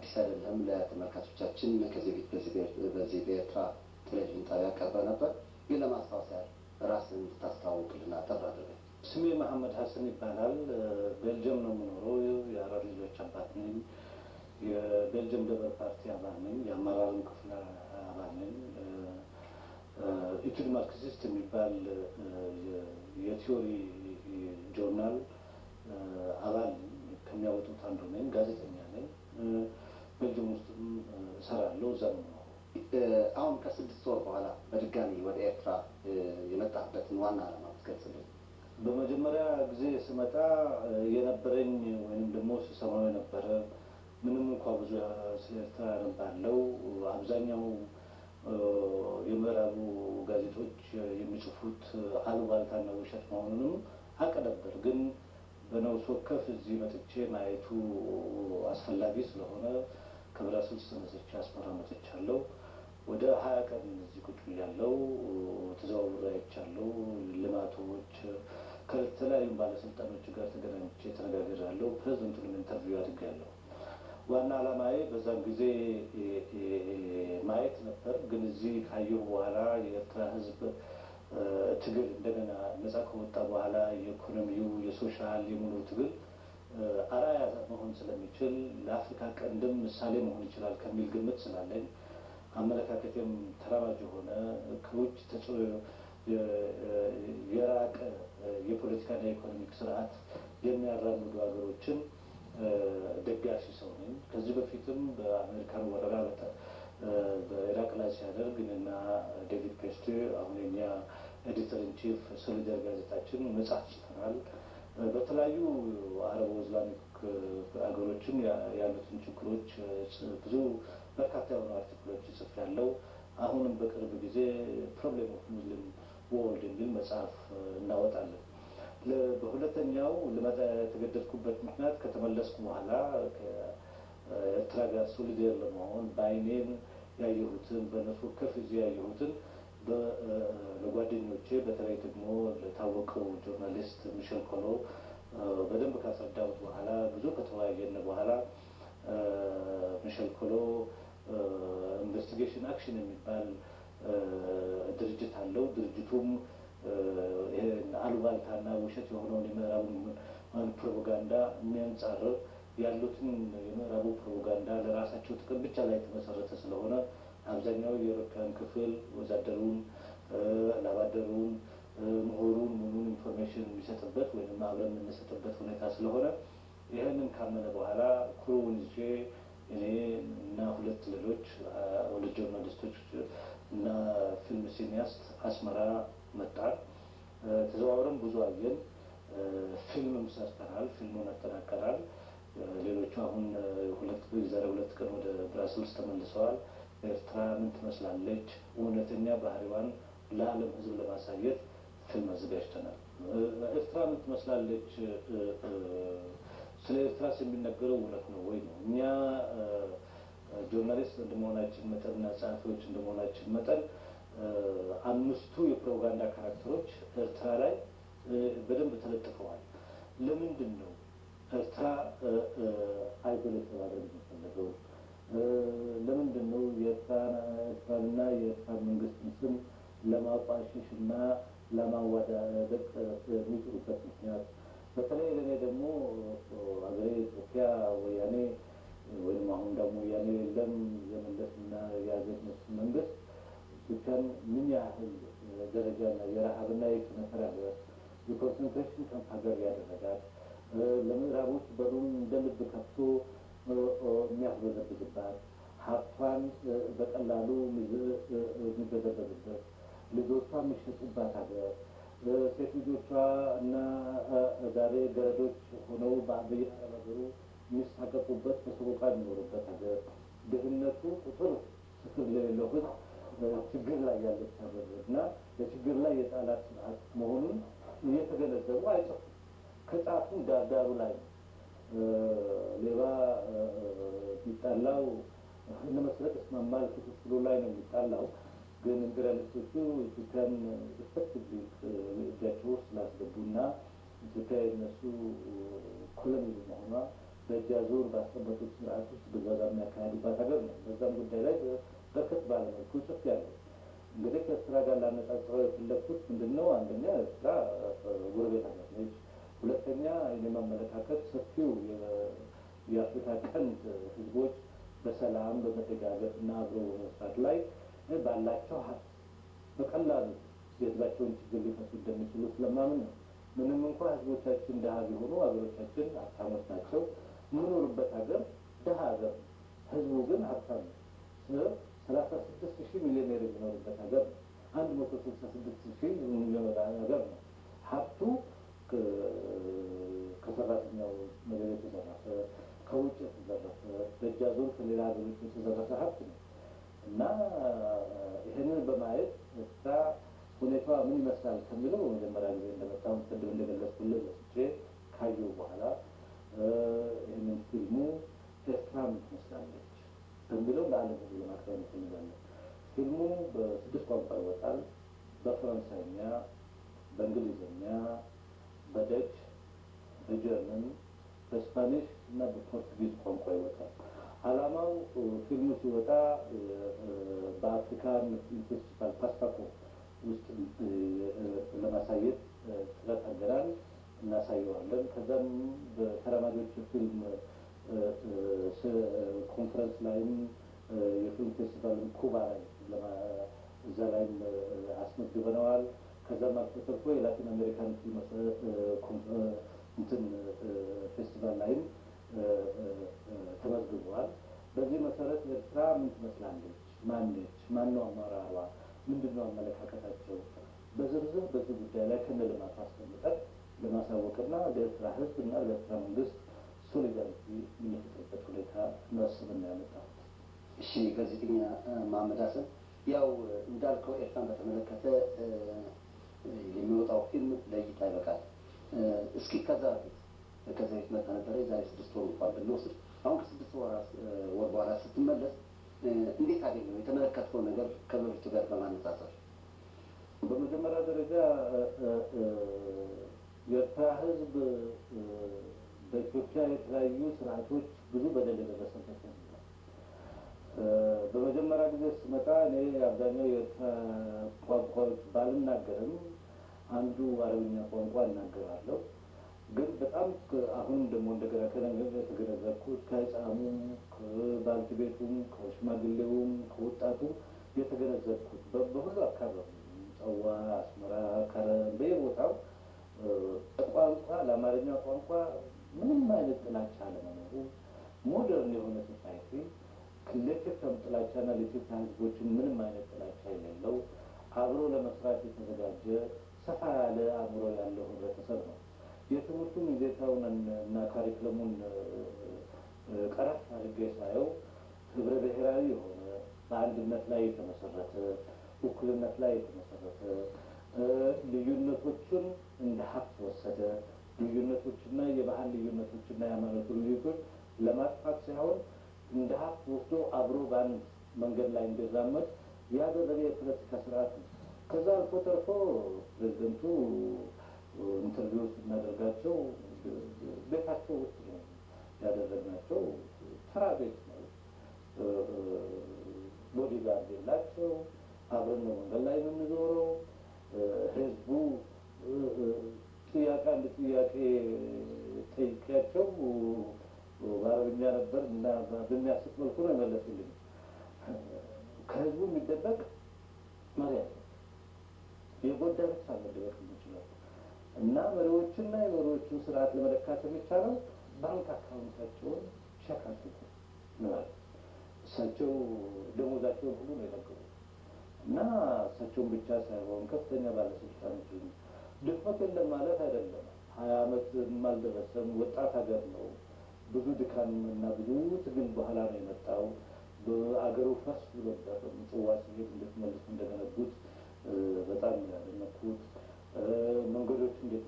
አዲስ አይደለም ለተመልካቾቻችን ከዚህ በዚህ በኤርትራ ቴሌቪዥን ጣቢያ ቀርበ ነበር። ግን ለማስታወስ ያህል ራስን እንድታስተዋውቅልን አጠር አድርገን። ስሜ መሐመድ ሐሰን ይባላል። ቤልጅየም ነው የምኖረው። የአራት ልጆች አባት ነኝ። የቤልጅየም ሌበር ፓርቲ አባል ነኝ። የአመራሩ ክፍል አባል ነኝ። ኢቱድ ማርክሲስት የሚባል የቲዮሪ ጆርናል አባል ከሚያወጡት አንዱ ነኝ። ጋዜጠኛ ነኝ። ቤልጅየም ውስጥም እሰራለሁ። እዛ ነው። አሁን ከ6 ወር በኋላ በድጋሚ ወደ ኤርትራ የመጣበትን ዋና ዓላማ ትገልጽልኝ። በመጀመሪያ ጊዜ ስመጣ የነበረኝ ወይም ደግሞ ስሰማው የነበረ ምንም እንኳ ብዙ ስለ ኤርትራ ያነባለው አብዛኛው የምዕራቡ ጋዜጦች የሚጽፉት አሉባልታና ውሸት መሆኑንም አውቅ ነበር። ግን በነፍስ ወከፍ እዚህ መጥቼ ማየቱ አስፈላጊ ስለሆነ ከብራስልስ ተነስቼ አስመራ መጥቻለሁ። ወደ 20 ቀን እዚህ ቁጭ ብያለሁ። ተዘዋውሬ አይቻለሁ። ልማቶች ከተለያዩ ባለስልጣኖች ጋር ተገናኝቼ ተነጋግሬያለሁ። ፕሬዝዳንቱን ኢንተርቪው አድርጌያለሁ። ዋና ዓላማዬ በዛን ጊዜ ማየት ነበር። ግን እዚህ ካየሁ በኋላ የኤርትራ ሕዝብ ትግል እንደገና ነፃ ከወጣ በኋላ የኢኮኖሚው፣ የሶሻል፣ የሙሉ ትግል አርአያ መሆን ስለሚችል ለአፍሪካ ቀንድም ምሳሌ መሆን ይችላል ከሚል ግምት ስላለኝ አመለካከቴም ተራማጅ የሆነ ከውጭ ተጽዕኖ የራቀ የፖለቲካና የኢኮኖሚክ ስርዓት የሚያራምዱ ሀገሮችን ደጋፊ ሰው ነኝ። ከዚህ በፊትም በአሜሪካን ወረራ በኢራቅ ላይ ሲያደርግ እና ዴቪድ ፔስቴ አሁን የኛ ኤዲተር ኢን ቺፍ ሶሊዳር ጋዜጣችን መጽሐፍ ጽፈናል። በተለያዩ አረብ ኢስላሚክ ሀገሮችም ያሉትን ችግሮች ብዙ በርካታ የሆኑ አርቲክሎች ጽፌያለሁ። አሁንም በቅርብ ጊዜ ፕሮብሌም ኦፍ ሙስሊም ወርልድ የሚል መጽሐፍ እናወጣለን። በሁለተኛው ልመጣ የተገደድኩበት ምክንያት ከተመለስኩ በኋላ ከኤርትራ ጋር ሶሊዳር ለመሆን በአይኔም ያየሁትን በነፍስ ወከፍ እዚህ ያየሁትን ለጓደኞቼ በተለይ ደግሞ ለታወቀው ጆርናሊስት ሚሼል ኮሎ በደንብ ካስረዳሁት በኋላ ብዙ ከተወያየን በኋላ ሚሼል ኮሎ ኢንቨስቲጌሽን አክሽን የሚባል ድርጅት አለው። ድርጅቱም ይሄን አሉባልታና ውሸት የሆነውን የምዕራቡን ፕሮፓጋንዳ የሚያንጻርር ያሉትን የምዕራቡ ፕሮፓጋንዳ ለራሳቸው ጥቅም ብቻ ላይ የተመሰረተ ስለሆነ አብዛኛው የአውሮፓውያን ክፍል ወዛደሩን፣ ላባደሩን፣ ምሁሩን ምኑን ኢንፎርሜሽን የሚሰጥበት ወይም አብረን የምንሰጥበት ሁኔታ ስለሆነ ይህንን ካመነ በኋላ ክሩውን ይዤ እኔ እና 2 ሌሎች 2 ጆርናሊስቶች እና ፊልም ሲኒያስት አስመራ መጣን። ተዘዋውረን ብዙ አየን። ፊልምም ሰርተናል። ፊልሙን አጠናቀናል። ሌሎቹ አሁን ዛሬ 2 ቀን ወደ ብራስልስ ተመልሰዋል። ኤርትራ ምን ትመስላለች እውነተኛ ባህሪዋን ለዓለም ሕዝብ ለማሳየት ፊልም አዘጋጅተናል። ኤርትራ ምን ትመስላለች ስለ ኤርትራስ የሚነገረው እውነት ነው ወይ ነው። እኛ ጆርናሊስት እንደመሆናችን መጠንና ጸሐፊዎች እንደመሆናችን መጠን 5ቱ የፕሮፓጋንዳ ካራክተሮች ኤርትራ ላይ በደንብ ተለጥፈዋል። ለምንድን ነው ኤርትራ አይዞሌት ማድረግ የሚፈለገው? ለምንድን ነው የኤርትራንና የኤርትራ መንግስትን ስም ለማቋሸሽ እና ለማዋዳደቅ የሚጥሩበት ምክንያት? በተለይ ለእኔ ደግሞ ሀገሬ ኢትዮጵያ ወያኔ ወይም አሁን ደግሞ ወያኔ የለም የመለስና የያዘች መንግስት ኢትዮጵያን ምን ያህል ደረጃና የረሃብና የመከራ የኮንሰንትሬሽን ካምፕ ሀገር ያደረጋት ለምዕራቦች በሩን እንደ ልብ ከፍቶ የሚያስበዘብዝባት ሀብቷን በቀላሉ የሚበዘበዝበት ልጆቿ የሚሸጡባት ሀገር ሴት ልጆቿ እና ዛሬ ገረዶች ሆነው በየአረብ ሀገሩ የሚሳቀቁበት በሰቆቃ የሚኖሩበት ሀገር ድህነቱ ቁጥር ስፍር የሌለው ሕዝብ ችግር ላይ ያለች ሀገር እና ለችግር ላይ የጣላት ስርዓት መሆኑን እየተገነዘቡ አይጽፉም። ከጻፉ ዳርዳሩ ላይ ሌባ የሚጣላው ለመስረቅ እስማማል ክፍፍሉ ላይ ነው የሚጣላው። ግን ኢምፔሪያሊስቶቹ ኢትዮጵያን ኢፌክቲቭሊ እጃቸው ውስጥ ስላስገቡና ኢትዮጵያ የነሱ ኮሎኒ መሆኗ በእጅ አዙር ባስቀመጡት ስርዓት ውስጥ ብዝበዛ የሚያካሄዱባት ሀገር ነው። በዛም ጉዳይ ላይ በርከት ባለመልኩ ጽፌያለሁ። እንግዲህ ከኤርትራ ጋር ላነጻጽረው የፈለግኩት ምንድን ነው? አንደኛ ኤርትራ ጎረቤት ሀገር ነች። ሁለተኛ የኔም አመለካከት ሰፊው የአፍሪካ ቀንድ ህዝቦች በሰላም በመደጋገፍ እና አብሮ በመስራት ላይ ባላቸው ሀብት በቀላሉ የህዝባቸውን ችግር ሊፈቱ እንደሚችሉ ስለማምን ነው። ምንም እንኳ ህዝቦቻችን ድሀ ቢሆኑ ሀገሮቻችን ሀብታሞች ናቸው። የምኖርበት ሀገር ድሀ ሀገር ነው፣ ህዝቡ ግን ሀብታም ነው። 36,000 ሚሊዮኔር የሚኖርበት ሀገር ነው። 166,000 የሚኖር ሀገር ነው። ሀብቱ ከሰራተኛው መደብ የተዘረፈ፣ ከውጭ የተዘረፈ፣ በእጅ አዙር ከሌላ ሀገሮች የተዘረፈ ሀብት ነው እና ይህንን በማየት ኤርትራ ሁኔታዋ ምን ይመስላል ከሚለው መጀመሪያ ጊዜ እንደመጣሁ ቅድም እንደገለጽኩልህ ወስጄ ካየሁ በኋላ ይህንን ፊልሙ ኤርትራ ምን ትመስላለች በሚለው ለዓለም ህዝብ ለማቅረብ እንፈልጋለን። ፊልሙ በ6 ቋንቋ ይወጣል። በፈረንሳይኛ፣ በእንግሊዝኛ፣ በደች፣ በጀርመን፣ በስፓኒሽ እና በፖርቱጊዝ ቋንቋ ይወጣል። ዓላማው ፊልሙ ሲወጣ በአፍሪካን ፊልም ፌስቲቫል ፓስታኮ ውስጥ ለማሳየት ጥረት አድርገናል፣ እናሳየዋለን። ከዛም በተራማጆች ፊልም ኮንፈረንስ ላይም የፊልም ፌስቲቫል ኩባ ላይ እዛ ላይም አስመዝግበነዋል። ከዛም አልፎ ተርፎ የላቲን አሜሪካን ፊልም ፌስቲቫል ላይም ተመዝግበዋል። በዚህ መሰረት ኤርትራ ምን ትመስላለች፣ ማነች፣ ማነው አመራሯ፣ ምንድነው አመለካከታቸው፣ በዝርዝር በዚህ ጉዳይ ላይ ከነልማቱ አስቀምጠን ለማሳወቅና ለኤርትራ ህዝብ እና ለኤርትራ መንግስት ሶሊዳሪቲ የሚፈጥርበት ሁኔታ ማሰብና ያመጣሁት። እሺ ጋዜጠኛ መሐመድ ሀሰን፣ ያው እንዳልከው ኤርትራን በተመለከተ የሚወጣው ፊልም ለእይታ ይበቃል። እስኪ ከዛ በፊት መጣ ነበረ የዛሬ 6 ወር እንኳን ብንወስድ አሁን ከ6 ወር በኋላ ስትመለስ እንዴት አገኘው? የተመለከትከው ነገር ከበፊቱ ጋር በማነጻጸር። በመጀመሪያ ደረጃ የኤርትራ ህዝብ በኢትዮጵያ የተለያዩ ስርዓቶች ብዙ በደል የደረሰበት ነው። በመጀመሪያ ጊዜ ስመጣ እኔ አብዛኛው የኤርትራ ቋንቋዎች ባልናገርም አንዱ አረብኛ ቋንቋ እናገራለሁ። ግን በጣም አሁን ደግሞ እንደገና የተገነዘብኩት ከህፃኑም ከባልቴቤቱም ከሽማግሌውም ከወጣቱ የተገነዘብኩት በሁሉ አካባቢ ጸዋ፣ አስመራ፣ ከረም በየቦታው ቋንቋ ለአማርኛ ቋንቋ ምንም አይነት ጥላቻ አለመኖሩ፣ ሞደርን የሆነ ሶሳይቲ ለኢትዮጵያም ጥላቻና ለኢትዮጵያ ህዝቦችን ምንም አይነት ጥላቻ የሌለው አብሮ ለመስራት የተዘጋጀ ሰፋ ያለ አእምሮ ያለው ህብረተሰብ ነው። የትምህርቱን ይዘታውን እና ካሪክለሙን ቀረፍ አድርጌ ሳየው ህብረ ብሔራዊ የሆነ በአንድነት ላይ የተመሰረተ እኩልነት ላይ የተመሰረተ ልዩነቶችን እንደ ሀብት ወሰደ። ልዩነቶችና የባህል ልዩነቶችና የሃይማኖት ልዩነቶች ለማጥፋት ሳይሆን እንደ ሀብት ወስዶ አብሮ በአንድ መንገድ ላይ እንዲራመድ ያደረገ የፖለቲካ ስርዓት ነው። ከዛ አልፎ ተርፎ ፕሬዚደንቱ ኢንተርቪው ስናደርጋቸው ቤታቸው ውስጥ ነው ያደረግናቸው። ተራ ቤት ነው፣ ቦዲጋርድ የላቸው፣ አብረን ነው መንገድ ላይ የምንዞረው። ህዝቡ ጥያቄ አንድ ጥያቄ ጠይቄያቸው በአረብኛ ነበር እና በሚያስቅ መልኩ ነው የመለሱልኝ። ከህዝቡ የሚደበቅ መሪ አለ፣ የጎዳ ብቻ መደበቅ የሚችለው እና መሪዎችና የመሪዎችን ስርዓት ለመለካት የሚቻለው ባንክ አካውንታቸውን ቼክ አድርጉ ነው። እሳቸው ደሞዛቸውን ሁሉ ነው የነገሩት እና እሳቸውን ብቻ ሳይሆን ከፍተኛ ባለስልጣኖችን ድክመት የለም ማለት አይደለም። 20 ዓመት አልደረሰም፣ ወጣት ሀገር ነው። ብዙ ድካም እና ብዙ ትግል በኋላ ነው የመጣው። በአገሩ ፈርስ ብሎ ነበር። ምጽዋ ሲሄድ እንዴት መልስ እንደገነቡት በጣም ያደነኩት፣ መንገዶች እንዴት